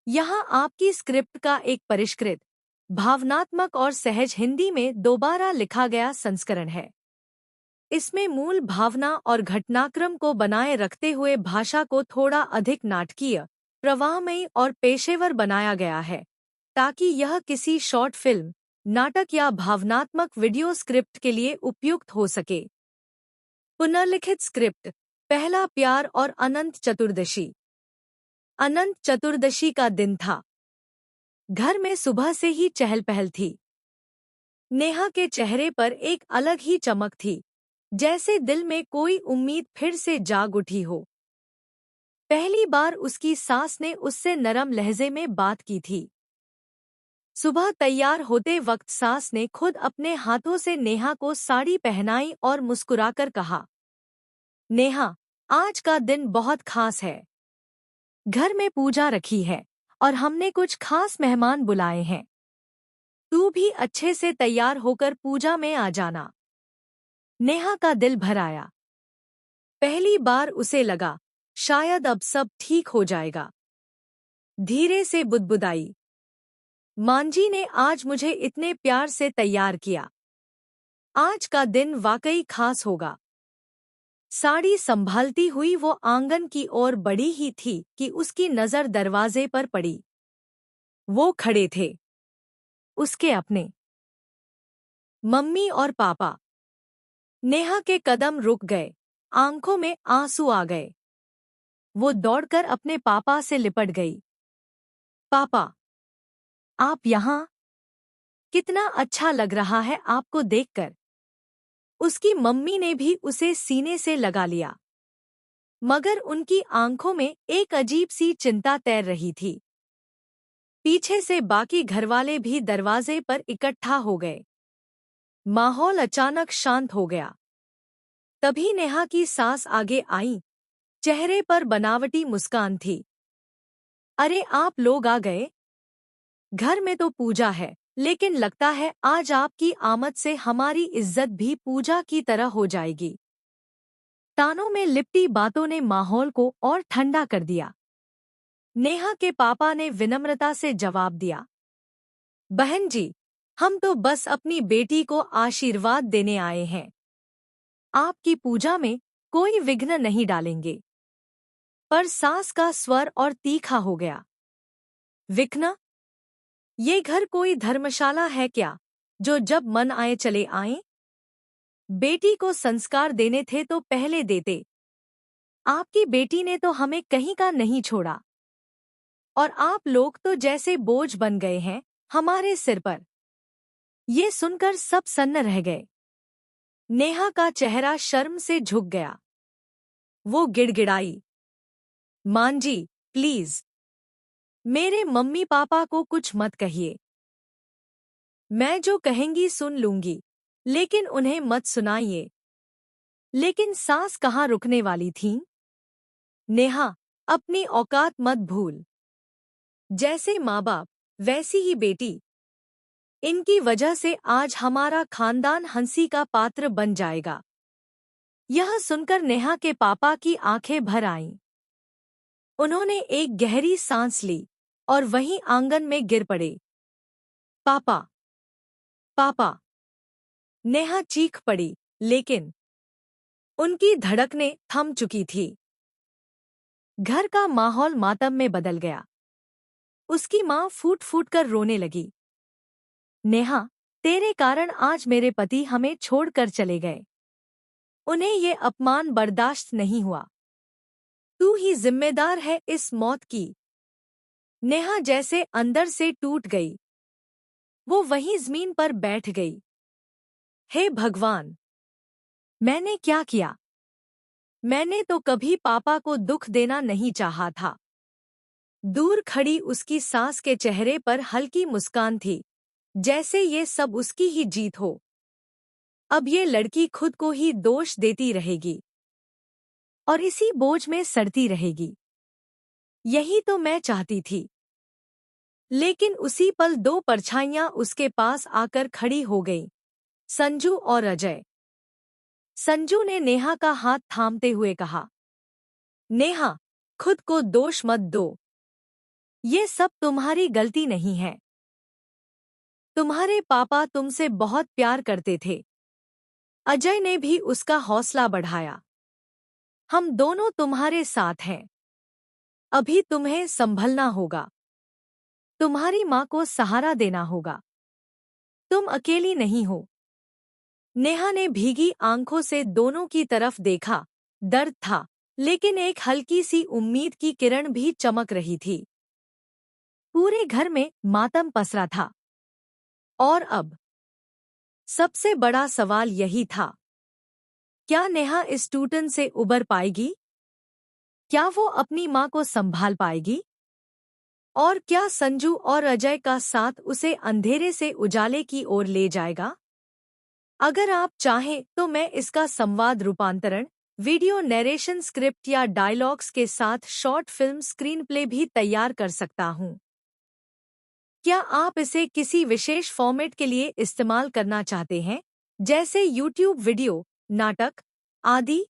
यहाँ आपकी स्क्रिप्ट का एक परिष्कृत, भावनात्मक और सहज हिंदी में दोबारा लिखा गया संस्करण है। इसमें मूल भावना और घटनाक्रम को बनाए रखते हुए भाषा को थोड़ा अधिक नाटकीय, प्रवाहमयी और पेशेवर बनाया गया है, ताकि यह किसी शॉर्ट फिल्म, नाटक या भावनात्मक वीडियो स्क्रिप्ट के लिए उपयुक्त हो सके। पुनर्लिखित स्क्रिप्ट। पहला प्यार और अनंत चतुर्दशी। अनंत चतुर्दशी का दिन था। घर में सुबह से ही चहल पहल थी। नेहा के चेहरे पर एक अलग ही चमक थी, जैसे दिल में कोई उम्मीद फिर से जाग उठी हो। पहली बार उसकी सास ने उससे नरम लहजे में बात की थी। सुबह तैयार होते वक्त सास ने खुद अपने हाथों से नेहा को साड़ी पहनाई और मुस्कुराकर कहा, नेहा, आज का दिन बहुत खास है। घर में पूजा रखी है और हमने कुछ खास मेहमान बुलाए हैं। तू भी अच्छे से तैयार होकर पूजा में आ जाना। नेहा का दिल भर आया। पहली बार उसे लगा, शायद अब सब ठीक हो जाएगा। धीरे से बुदबुदाई, मांजी ने आज मुझे इतने प्यार से तैयार किया। आज का दिन वाकई खास होगा। साड़ी संभालती हुई वो आंगन की ओर बढ़ी ही थी कि उसकी नजर दरवाजे पर पड़ी। वो खड़े थे, उसके अपने मम्मी और पापा। नेहा के कदम रुक गए, आंखों में आंसू आ गए। वो दौड़कर अपने पापा से लिपट गई। पापा, आप यहाँ? कितना अच्छा लग रहा है आपको देखकर। उसकी मम्मी ने भी उसे सीने से लगा लिया, मगर उनकी आंखों में एक अजीब सी चिंता तैर रही थी। पीछे से बाकी घरवाले भी दरवाजे पर इकट्ठा हो गए। माहौल अचानक शांत हो गया। तभी नेहा की सास आगे आई। चेहरे पर बनावटी मुस्कान थी। अरे, आप लोग आ गए? घर में तो पूजा है, लेकिन लगता है आज आपकी आमद से हमारी इज्जत भी पूजा की तरह हो जाएगी। तानों में लिपटी बातों ने माहौल को और ठंडा कर दिया। नेहा के पापा ने विनम्रता से जवाब दिया, बहन जी, हम तो बस अपनी बेटी को आशीर्वाद देने आए हैं। आपकी पूजा में कोई विघ्न नहीं डालेंगे। पर सास का स्वर और तीखा हो गया। विघ्न? ये घर कोई धर्मशाला है क्या, जो जब मन आए चले आएं? बेटी को संस्कार देने थे तो पहले देते। आपकी बेटी ने तो हमें कहीं का नहीं छोड़ा, और आप लोग तो जैसे बोझ बन गए हैं हमारे सिर पर। ये सुनकर सब सन्न रह गए। नेहा का चेहरा शर्म से झुक गया। वो गिड़गिड़ाई, मां जी, प्लीज, मेरे मम्मी पापा को कुछ मत कहिए। मैं जो कहेंगी सुन लूंगी, लेकिन उन्हें मत सुनाइए। लेकिन सास कहाँ रुकने वाली थीं? नेहा, अपनी औकात मत भूल। जैसे माँ बाप, वैसी ही बेटी। इनकी वजह से आज हमारा खानदान हंसी का पात्र बन जाएगा। यह सुनकर नेहा के पापा की आंखें भर आईं। उन्होंने एक गहरी सांस ली और वहीं आंगन में गिर पड़े। पापा, पापा, नेहा चीख पड़ी, लेकिन उनकी धड़कनें थम चुकी थी। घर का माहौल मातम में बदल गया। उसकी माँ फूट फूट कर रोने लगी। नेहा, तेरे कारण आज मेरे पति हमें छोड़कर चले गए। उन्हें ये अपमान बर्दाश्त नहीं हुआ। तू ही जिम्मेदार है इस मौत की। नेहा जैसे अंदर से टूट गई। वो वहीं जमीन पर बैठ गई। हे भगवान, मैंने क्या किया? मैंने तो कभी पापा को दुख देना नहीं चाहा था। दूर खड़ी उसकी सास के चेहरे पर हल्की मुस्कान थी, जैसे ये सब उसकी ही जीत हो। अब ये लड़की खुद को ही दोष देती रहेगी और इसी बोझ में सड़ती रहेगी। यही तो मैं चाहती थी। लेकिन उसी पल दो परछाइयां उसके पास आकर खड़ी हो गईं, संजू और अजय। संजू ने नेहा का हाथ थामते हुए कहा, नेहा, खुद को दोष मत दो। ये सब तुम्हारी गलती नहीं है। तुम्हारे पापा तुमसे बहुत प्यार करते थे। अजय ने भी उसका हौसला बढ़ाया। हम दोनों तुम्हारे साथ हैं। अभी तुम्हें संभलना होगा। तुम्हारी माँ को सहारा देना होगा। तुम अकेली नहीं हो। नेहा ने भीगी आंखों से दोनों की तरफ देखा। दर्द था, लेकिन एक हल्की सी उम्मीद की किरण भी चमक रही थी। पूरे घर में मातम पसरा था। और अब सबसे बड़ा सवाल यही था, क्या नेहा इस टूटन से उबर पाएगी? क्या वो अपनी माँ को संभाल पाएगी? और क्या संजू और अजय का साथ उसे अंधेरे से उजाले की ओर ले जाएगा? अगर आप चाहें तो मैं इसका संवाद रूपांतरण, वीडियो नरेशन, स्क्रिप्ट या डायलॉग्स के साथ शॉर्ट फिल्म स्क्रीन प्ले भी तैयार कर सकता हूं। क्या आप इसे किसी विशेष फॉर्मेट के लिए इस्तेमाल करना चाहते हैं, जैसे यूट्यूब वीडियो, नाटक आदि?